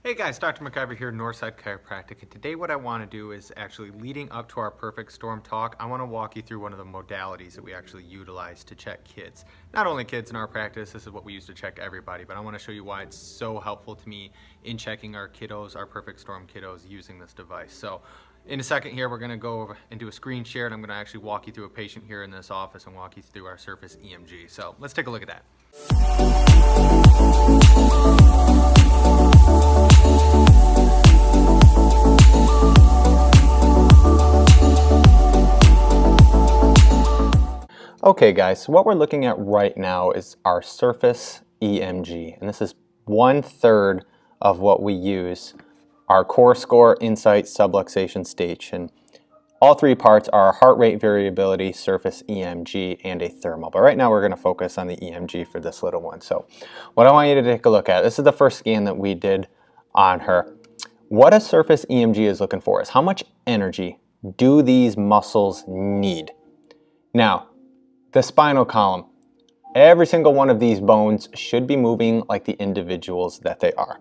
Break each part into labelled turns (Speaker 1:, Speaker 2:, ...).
Speaker 1: Hey guys, Dr. McIver here, Northside Chiropractic, and today what I want to do is actually leading up to our perfect storm talk, I want to walk you through one of the modalities that we actually utilize to check kids. Not only kids in our practice, this is what we use to check everybody, but I want to show you why it's so helpful to me in checking our kiddos, our perfect storm kiddos, using this device. So in a second here, we're going to go over and do a screen share, and I'm going to actually walk you through a patient here in this office and walk you through our Surface EMG. So let's take a look at that. Okay guys, so what we're looking at right now is our Surface EMG, and this is 1/3 of what we use, our core score, insight, subluxation station. All three parts are heart rate variability, Surface EMG, and a thermal. But right now we're going to focus on the EMG for this little one. So what I want you to take a look at, this is the first scan that we did on her. What a Surface EMG is looking for is how much energy do these muscles need? Now, the spinal column, every single one of these bones should be moving like the individuals that they are.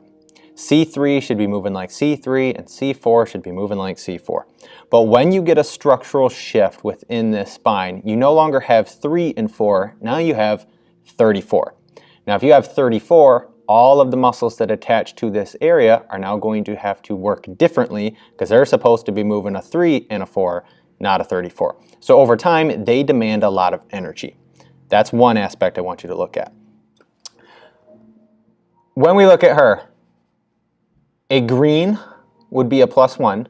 Speaker 1: C3 should be moving like C3 and C4 should be moving like C4. But when you get a structural shift within this spine, you no longer have 3 and 4, now you have 34. Now if you have 34, all of the muscles that attach to this area are now going to have to work differently because they're supposed to be moving a 3 and a 4, not a 34. So over time, they demand a lot of energy. That's one aspect I want you to look at. When we look at her, a green would be a +1,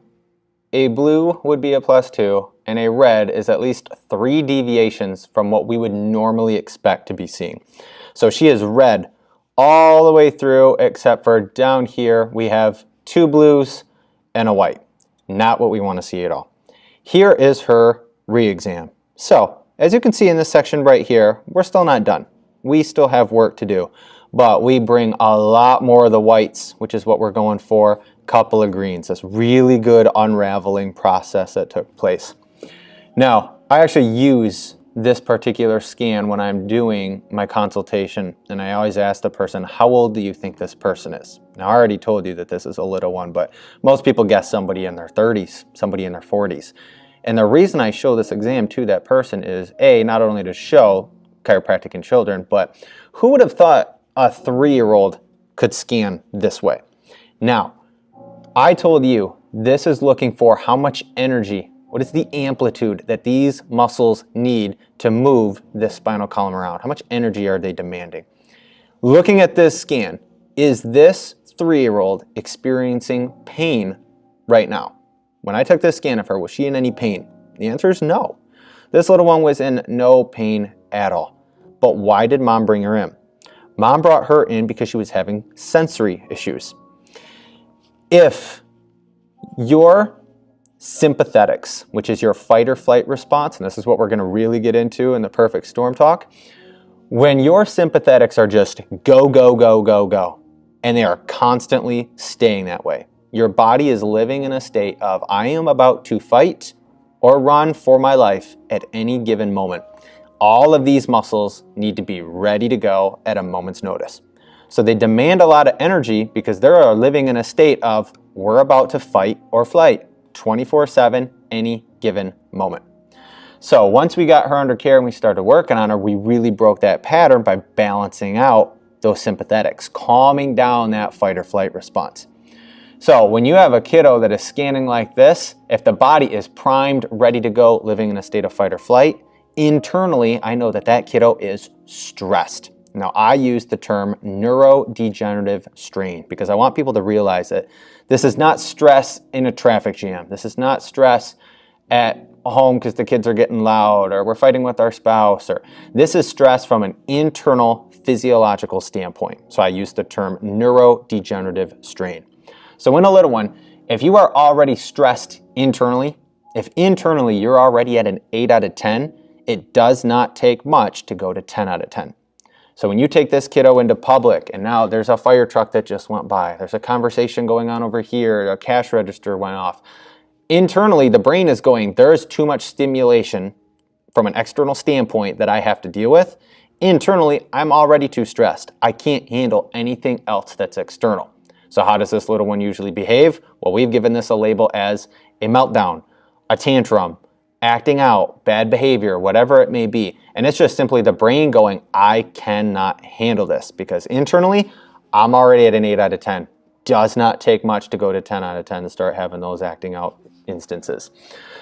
Speaker 1: a blue would be a +2, and a red is at least 3 deviations from what we would normally expect to be seeing. So she is red all the way through, except for down here we have 2 blues and a white. Not what we want to see at all. Here is her re-exam. So, as you can see in this section right here, we're still not done. We still have work to do, but we bring a lot more of the whites, which is what we're going for, couple of greens. This really good unraveling process that took place. Now, I actually use this particular scan when I'm doing my consultation, and I always ask the person, how old do you think this person is? Now, I already told you that this is a little one, but most people guess somebody in their 30s, somebody in their 40s. And the reason I show this exam to that person is, A, not only to show chiropractic in children, but who would have thought a 3-year-old could scan this way? Now, I told you this is looking for how much energy, what is the amplitude that these muscles need to move this spinal column around? How much energy are they demanding? Looking at this scan, is this 3-year-old experiencing pain right now? When I took this scan of her, was she in any pain? The answer is no. This little one was in no pain at all. But why did mom bring her in? Mom brought her in because she was having sensory issues. If your sympathetics, which is your fight or flight response, and this is what we're going to really get into in the perfect storm talk, when your sympathetics are just go, go, go, go, go, and they are constantly staying that way, your body is living in a state of I am about to fight or run for my life at any given moment. All of these muscles need to be ready to go at a moment's notice. So they demand a lot of energy because they're living in a state of we're about to fight or flight 24/7, any given moment. So once we got her under care and we started working on her, we really broke that pattern by balancing out those sympathetics, calming down that fight or flight response. So when you have a kiddo that is scanning like this, if the body is primed, ready to go, living in a state of fight or flight, internally, I know that that kiddo is stressed. Now, I use the term neurodegenerative strain because I want people to realize that this is not stress in a traffic jam. This is not stress at home because the kids are getting loud or we're fighting with our spouse. Or this is stress from an internal physiological standpoint. So I use the term neurodegenerative strain. So in a little one, if you are already stressed internally, if internally you're already at an 8 out of 10, it does not take much to go to 10 out of 10. So when you take this kiddo into public and now there's a fire truck that just went by, there's a conversation going on over here, a cash register went off. Internally, the brain is going, there's too much stimulation from an external standpoint that I have to deal with. Internally, I'm already too stressed. I can't handle anything else that's external. So how does this little one usually behave? Well, we've given this a label as a meltdown, a tantrum, acting out, bad behavior, whatever it may be. And it's just simply the brain going, I cannot handle this, because internally, I'm already at an 8 out of 10. Does not take much to go to 10 out of 10 to start having those acting out instances.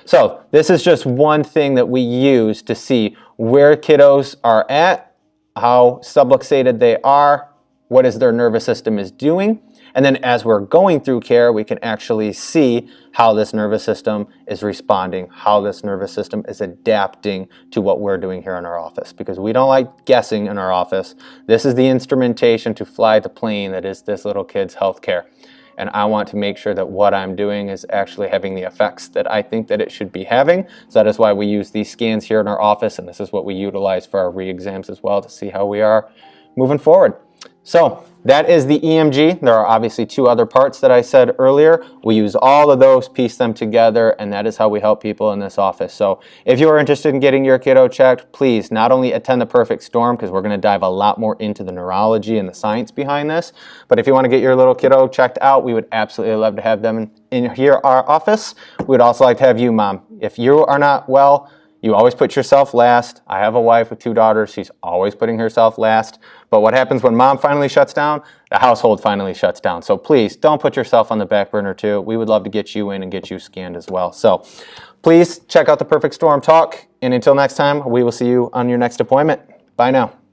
Speaker 1: So this is just one thing that we use to see where kiddos are at, how subluxated they are, what is their nervous system is doing. And then as we're going through care, we can actually see how this nervous system is responding, how this nervous system is adapting to what we're doing here in our office. Because we don't like guessing in our office. This is the instrumentation to fly the plane that is this little kid's health care. And I want to make sure that what I'm doing is actually having the effects that I think that it should be having. So that is why we use these scans here in our office, and this is what we utilize for our re-exams as well to see how we are moving forward. So that is the EMG. There are obviously 2 other parts that I said earlier. We use all of those, piece them together, and that is how we help people in this office. So if you are interested in getting your kiddo checked, please not only attend the Perfect Storm, because we're going to dive a lot more into the neurology and the science behind this, but if you want to get your little kiddo checked out, we would absolutely love to have them in here, our office. We would also like to have you, Mom. If you are not well, you always put yourself last. I have a wife with 2 daughters. She's always putting herself last. But what happens when Mom finally shuts down? The household finally shuts down. So please don't put yourself on the back burner too. We would love to get you in and get you scanned as well. So please check out the Perfect Storm Talk. And until next time, we will see you on your next appointment. Bye now.